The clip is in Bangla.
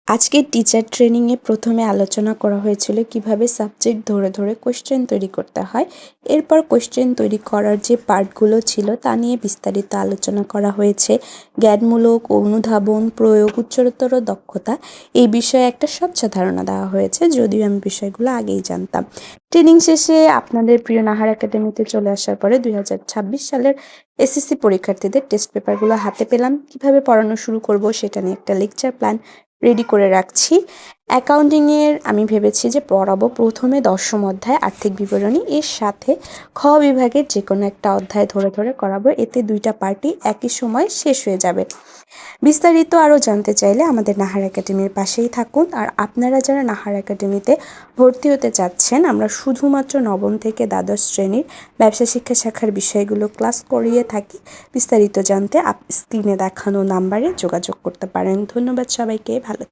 আজকের টিচার ট্রেনিংয়ে প্রথমে আলোচনা করা হয়েছিল কিভাবে সাবজেক্ট ধরে ধরে কোশ্চেন তৈরি করতে হয়। এরপর কোশ্চেন তৈরি করার যে পার্টগুলো ছিল তা নিয়ে বিস্তারিত আলোচনা করা হয়েছে। জ্ঞানমূলক, অনুধাবন, প্রয়োগ, উচ্চতর দক্ষতা এই বিষয়ে একটা স্বচ্ছ ধারণা দেওয়া হয়েছে, যদিও আমি বিষয়গুলো আগেই জানতাম। ট্রেনিং শেষে আপনাদের প্রিয় নাহার একাডেমিতে চলে আসার পরে 2026 সালের এসএসসি পরীক্ষার্থীদের টেস্ট পেপারগুলো হাতে পেলাম। কিভাবে পড়ানো শুরু করব সেটা নিয়ে একটা লেকচার প্ল্যান রেডি করে রাখছি। অ্যাকাউন্টিংয়ের আমি ভেবেছি যে পড়াবো প্রথমে 10ম অধ্যায় আর্থিক বিবরণী, এর সাথে খ বিভাগের যে কোনো একটা অধ্যায় ধরে ধরে করাবো। এতে দুইটা পার্টি একই সময় শেষ হয়ে যাবে। বিস্তারিত আরও জানতে চাইলে আমাদের নাহার একাডেমির পাশেই থাকুন। আর আপনারা যারা নাহার একাডেমিতে ভর্তি হতে চাচ্ছেন, আমরা শুধুমাত্র নবম থেকে দ্বাদশ শ্রেণীর ব্যবসা শিক্ষা শাখার বিষয়গুলো ক্লাস করিয়ে থাকি। বিস্তারিত জানতে স্ক্রিনে দেখানো নাম্বারে যোগাযোগ করতে পারেন। ধন্যবাদ সবাইকে, ভালো